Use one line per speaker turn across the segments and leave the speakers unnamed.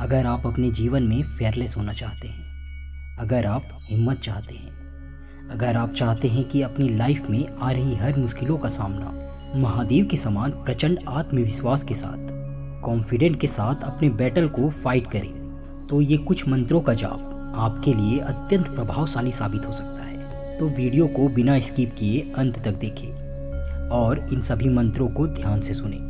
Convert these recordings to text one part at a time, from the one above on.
अगर आप अपने जीवन में फेयरलेस होना चाहते हैं, अगर आप हिम्मत चाहते हैं, अगर आप चाहते हैं कि अपनी लाइफ में आ रही हर मुश्किलों का सामना महादेव के समान प्रचंड आत्मविश्वास के साथ, कॉन्फिडेंट के साथ अपने बैटल को फाइट करें, तो ये कुछ मंत्रों का जाप आपके लिए अत्यंत प्रभावशाली साबित हो सकता है। तो वीडियो को बिना स्किप किए अंत तक देखें और इन सभी मंत्रों को ध्यान से सुनें।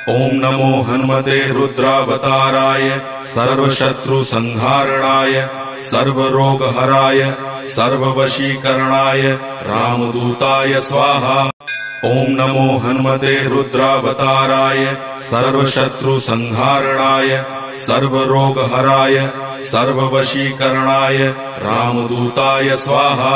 ओम नमो हनुमते रुद्रावताराय सर्वशत्रु संहारणाय सर्वरोगहराय सर्ववशीकरणाय रामदूताय स्वाहा। ओम नमो हनुमते रुद्रावताराय सर्वशत्रु संहारणाय सर्वरोगहराय सर्ववशीकरणाय रामदूताय स्वाहा।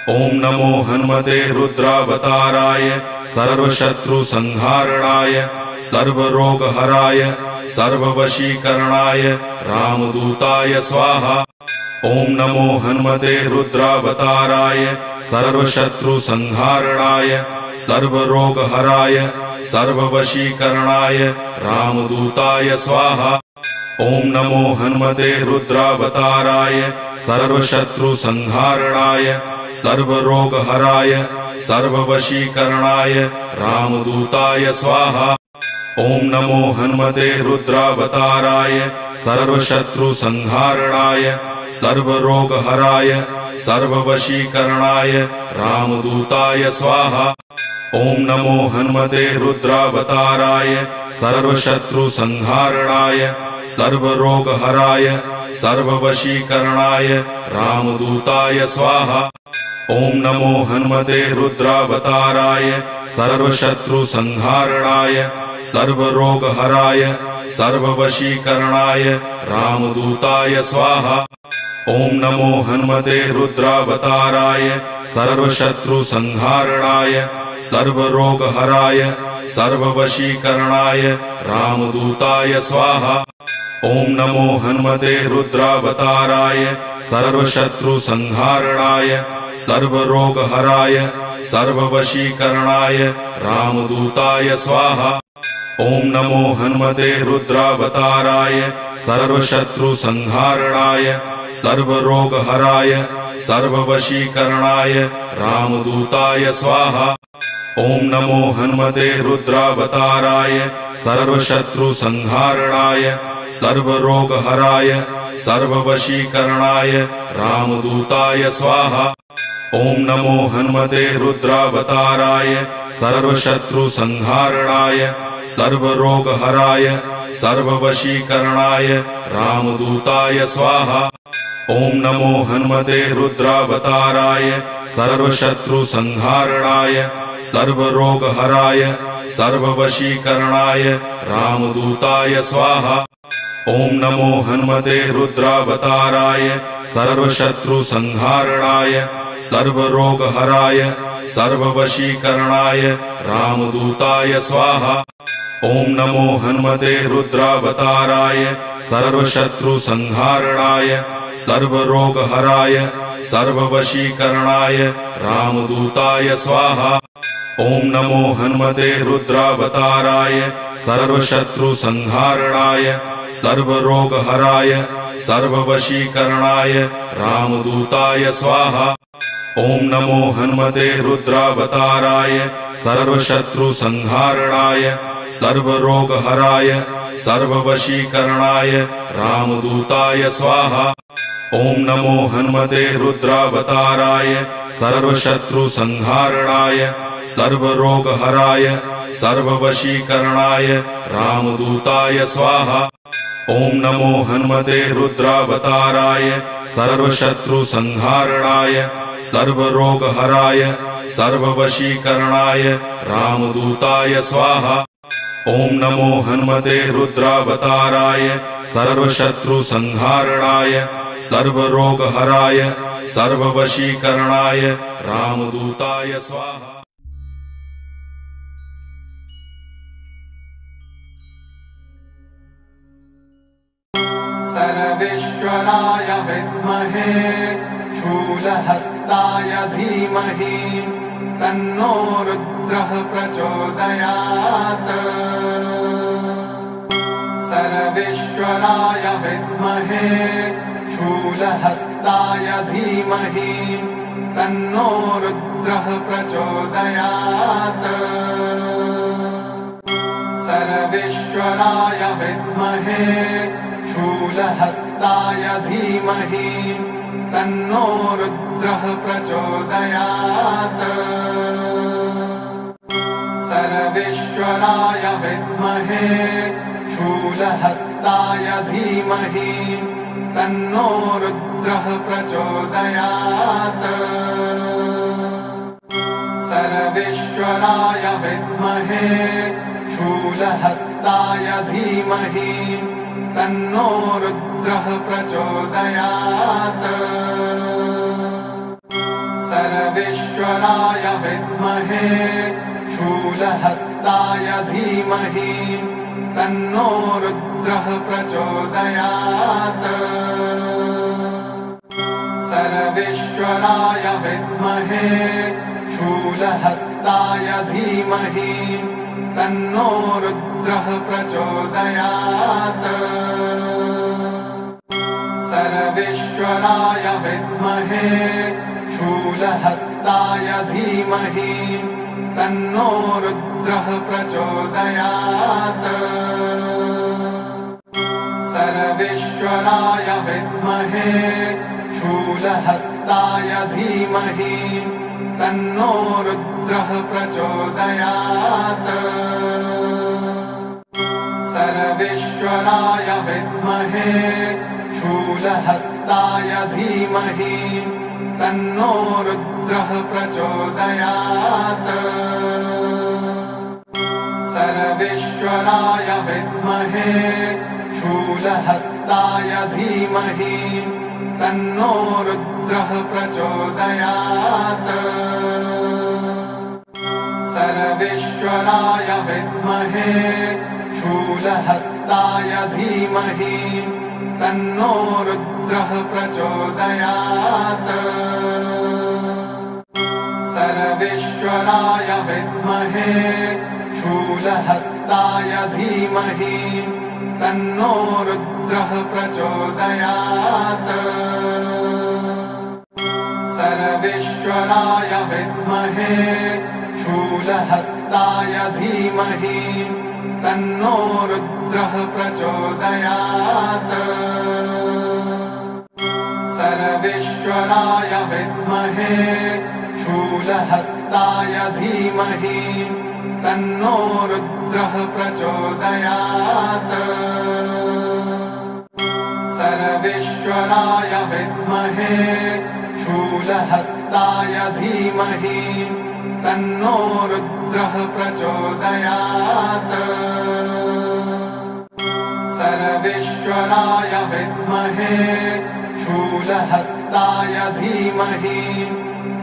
ओम नमो हनुमते रुद्रावताराय सर्वशत्रु संहारणाय सर्वरोगहराय सर्ववशीकरणाय रामदूताय स्वाहा। ओम नमो हनुमते रुद्रावताराय सर्वशत्रु संहारणाय सर्वरोगहराय सर्ववशीकरणाय रामदूताय स्वाहा। ओम नमो हनुमते रुद्रावताराय सर्वशत्रु संहारणाय सर्वरोगहराय सर्ववशीकरणाय रामदूताय स्वाहा। ओम नमो हनुमते रुद्रावताराय सर्वशत्रु संहारणाय सर्वरोगहराय सर्ववशीकरणाय रामदूताय स्वाहा। ओम नमो हनुमते रुद्रावताराय सर्वशत्रु संहारणाय सर्वरोगहराय सर्ववशीकरणाय रामदूताय स्वाहा। ओम नमो हनुमते रुद्रावताराय सर्वशत्रु संहारणाय सर्वरोगहराय सर्ववशीकरणाय रामदूताय स्वाहा। ओम नमो हनुमते रुद्रावताराय सर्वशत्रु संहारणाय सर्वरोगहराय सर्ववशीकरणाय रामदूताय स्वाहा। ओम नमो हनुमते रुद्रावताराय सर्वशत्रु संहारणाय सर्वरोगहराय सर्ववशीकरणाय रामदूताय स्वाहा। ओम नमो हनुमते रुद्रावताराय सर्वशत्रु संहारणाय सर्वरोगहराय सर्ववशीकरणाय रामदूताय स्वाहा। ओम नमो हनुमते रुद्रावताराय सर्वशत्रु संहारणाय सर्वरोगहराय सर्ववशीकरणाय रामदूताय स्वाहा। ओम नमो हनुमते रुद्रावताराय सर्वशत्रु संहारणाय सर्वरोगहराय सर्ववशीकरणाय रामदूताय स्वाहा। ओम नमो हनुमते रुद्रावताराय सर्वशत्रु संहारणाय सर्वरोगहराय सर्ववशीकरणाय रामदूताय स्वाहा। ओम नमो हनुमते रुद्रावताराय सर्वशत्रु संहारणाय सर्वरोगहराय सर्ववशीकरणाय रामदूताय स्वाहा। ओम नमो हनुमते रुद्रावताराय सर्वशत्रु संहारणाय सर्वरोगहराय सर्ववशीकरणाय रामदूताय स्वाहा। ओम नमो हनुमते रुद्रावताराय सर्वशत्रु संहारणाय सर्वरोगहराय सर्ववशीकरणाय रामदूताय स्वाहा। ओम नमो हनुमते रुद्रावताराय सर्वशत्रु संहारणाय सर्वरोगहराय सर्ववशीकरणाय रामदूताय स्वाहा। ओम नमो हनुमते रुद्रावताराय सर्वशत्रु संहारणाय सर्वरोगहराय सर्ववशीकरणाय रामदूताय स्वाहा। ओम नमो हनुमते रुद्रावताराय सर्वशत्रु संहारणाय सर्वरोगहराय सर्ववशीकरणाय रामदूताय स्वाहा। ओम नमो हनुमते रुद्रावताराय सर्वशत्रु संहारणाय सर्वरोगहराय सर्ववशीकरणाय रामदूताय स्वाहा।
सर्वविश्व सर्वेश्वराय विद्महे शूलहस्ताय धीमहि तन्नो रुद्रः प्रचोदयात्। सर्वेश्वराय विद्महे शूलहस्ताय धीमहि तन्नो रुद्रः प्रचोदयात्। सर्वेश्वराय विद्महे शूलहस्ताय धीमहि तन्नो रुद्रः प्रचोदयात्। सर्वेश्वराय विद्महे शूलहस्ताय धीमहि तन्नो रुद्रः प्रचोदयात्। सर्वेश्वराय विद्महे शूलहस्ताय धीमहि तन्नो रुद्रः प्रचोदयात्। सर्वेश्वराय विद्महे शूलहस्ताय धीमहि तन्नो रुद्रः प्रचोदयात्। सर्वेश्वराय विद्महे शूलहस्ताय धीमहि तन्नो रुद्रः प्रचोदयात्। सर्वेश्वराय विद्महे शूलहस्ताय धीमहि तन्नो रुद्रः प्रचोदयात्। सर्वेश्वराय विद्महे शूलहस्ताय धीमहि तन्नो रुद्रः प्रचोदयात्। सर्वेश्वराय विद्महे शूलहस्ताय धीमहि तन्नो रुद्रः प्रचोदयात्। सर्वेश्वराय विद्महे शूलहस्ताय धीमहि तन्नो रुद्रः प्रचोदयात्। सर्वेश्वराय विद्महे शूलहस्ताय धीमहि तन्नो रुद्रः प्रचोदयात्। सर्वेश्वराय विद्महे शूलहस्ताय धीमहि तन्नो रुद्रः प्रचोदयात्। सर्वेश्वराय विद्महे शूलहस्ताय धीमहि तन्नो रुद्रः प्रचोदयात्। सर्वेश्वराय विद्महे शूलहस्ताय धीमहि तन्नो रुद्रः प्रचोदयात्। सर्वेश्वराय विद्महे शूलहस्ताय धीमहि तन्नो रुद्रः प्रचोदयात्। सर्वेश्वराय विद्महे शूलहस्ताय धीमहि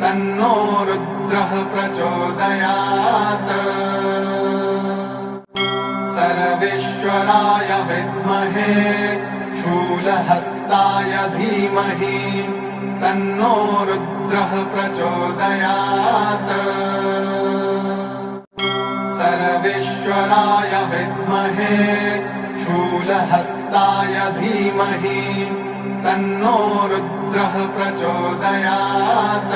तन्नो रुद्रः प्रचोदयात्। सर्वेश्वराय विद्महे शूलहस्ताय धीमहि तन्नो रुद्रः प्रचोदयात्। सर्वेश्वराय विद्महे शूलहस्ताय धीमहि तन्नो रुद्रः प्रचोदयात्।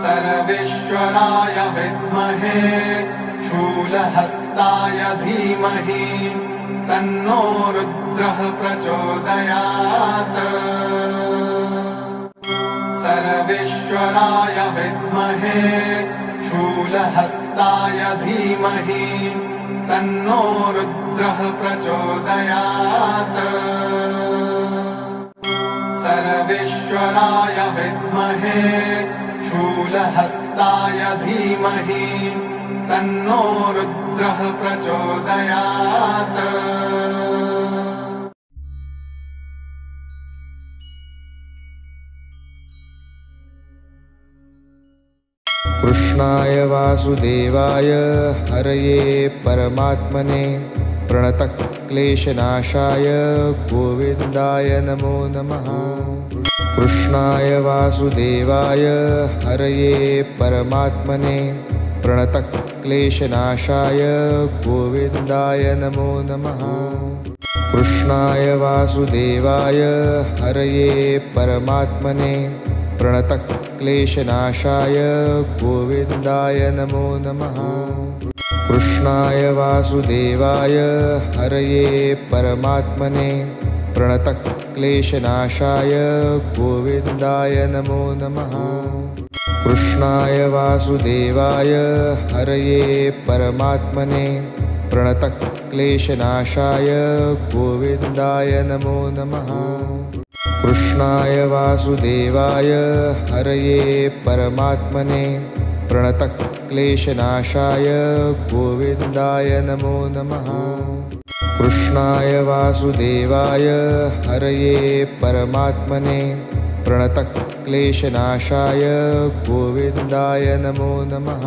सर्वेश्वराय विद्महे शूलहस्ताय धीमहि तन्नो रुद्रः प्रचोदयात्। सर्वेश्वराय विद्महे शूलहस्ताय धीमहि तन्नो रुद्रः प्रचोदयात्। सर्वेश्वराय विद्महे शूलहस्ताय धीमहि तन्नो रुद्रः प्रचोदयात्।
कृष्णाय वासुदेवाय हरये परमात्मने प्रणतक्लेशनाशाय गोविन्दाय नमो नमः। कृष्णाय वासुदेवाय हरये परमात्मने प्रणतक्लेशनाशाय गोविन्दाय नमो नमः। कृष्णाय वासुदेवाय हरये परमात्मने प्रणतक्लेशनाशाय गोविन्दाय नमो नमः। कृष्णाय वासुदेवाय हरये परमात्मने प्रणतक्लेशनाशाय गोविन्दाय नमो नमः। कृष्णाय वासुदेवाय हरये परमात्मने प्रणतक्लेशनाशाय गोविन्दाय नमो नमः। कृष्णाय वासुदेवाय हरये परमात्मने प्रणतक्लेशनाशाय गोविन्दाय नमो नमः। कृष्णाय वासुदेवाय हरये परमात्मने प्रणतक्लेशनाशाय गोविन्दाय नमो नमः।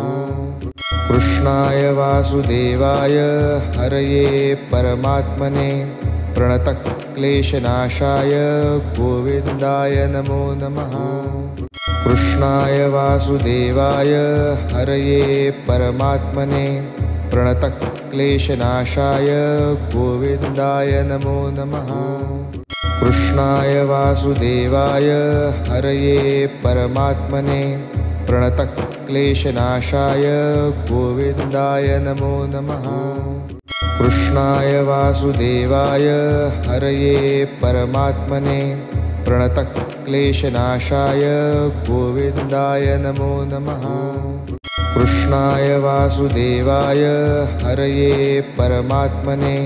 कृष्णाय वासुदेवाय हरये परमात्मने प्रणतक्लेशनाशाय गोविन्दाय नमो नमः। कृष्णाय वासुदेवाय हरये परमात्मने प्रणतक्लेशनाशाय गोविन्दाय नमो नमः। कृष्णाय वासुदेवाय हरये परमात्मने प्रणतक्लेशनाशाय गोविन्दाय नमो नमः। कृष्णाय वासुदेवाय हरये परमात्मने प्रणतक्लेशनाशाय गोविन्दाय नमो नमः। कृष्णाय वासुदेवाय हरये परमात्मने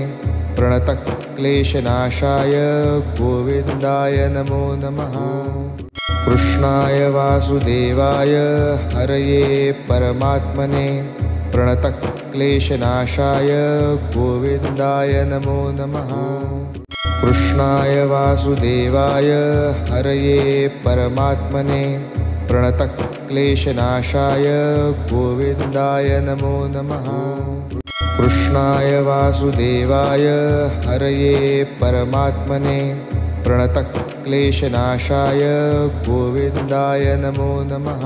प्रणतक्लेशनाशाय गोविन्दाय नमो नमः। कृष्णाय वासुदेवाय हरये परमात्मने प्रणतक्लेशनाशाय गोविन्दाय नमो नमः। कृष्णाय वासुदेवाय हरये परमात्मने प्रणतक्लेशनाशाय गोविन्दाय नमो नमः। कृष्णाय वासुदेवाय हरये परमात्मने प्रणतक्लेशनाशाय गोविन्दाय नमो नमः।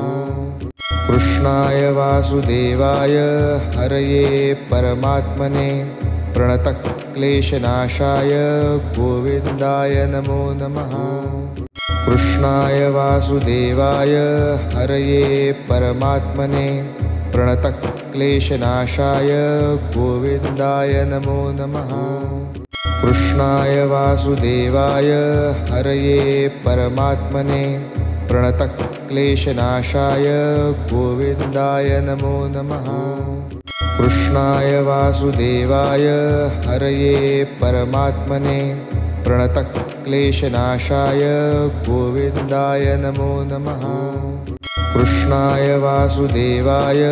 कृष्णाय वासुदेवाय हरये परमात्मने प्रणतक्लेशनाशाय गोविन्दाय नमो नमः। कृष्णाय वासुदेवाय हरये परमात्मने प्रणतक्लेशनाशाय गोविन्दाय नमो नमः। कृष्णाय वासुदेवाय हरये परमात्मने प्रणतक्लेशनाशाय गोविन्दाय नमो नमः। कृष्णाय वासुदेवाय हरये परमात्मने प्रणतक्लेशनाशाय गोविन्दाय नमो नमः। कृष्णाय वासुदेवाय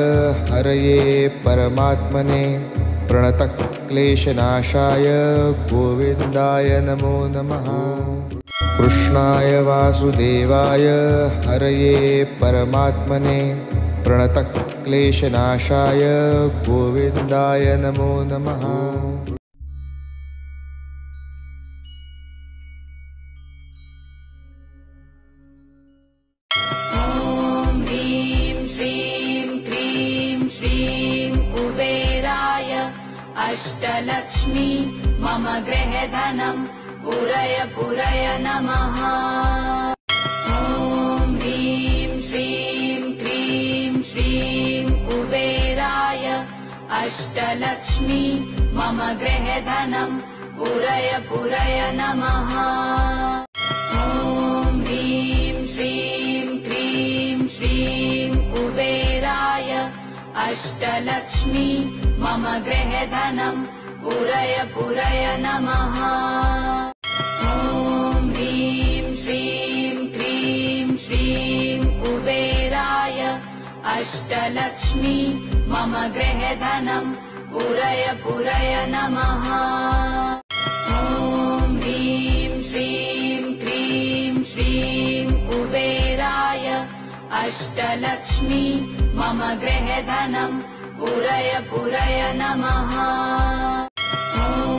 हरये परमात्मने प्रणतक्लेशनाशाय गोविन्दाय नमो नमः। कृष्णाय वासुदेवाय हरये परमात्मने प्रणतक्लेशनाशाय गोविन्दाय नमो नमः।
अष्टलक्ष्मी मम गृहधनम् पुरय पुरय नमः। ॐ ह्रीं श्रीं क्रीं श्रीं कुबेराय अष्टलक्ष्मी मम गृहधनम् पुरय पुरय नमः। ॐ ह्रीं श्रीं क्रीं श्रीं कुबेराय अष्टलक्ष्मी मम गृहधनम् पुरय पुरय नमः। ॐ ह्रीं श्रीं क्रीं श्रीं कुबेराय अष्टलक्ष्मी मम गृहधनम् पुरय पुरय नमः। ॐ ह्रीं श्रीं क्रीं श्रीं कुबेराय अष्टलक्ष्मी मम गृहधनम् पुरय पुरय नमः। ॐ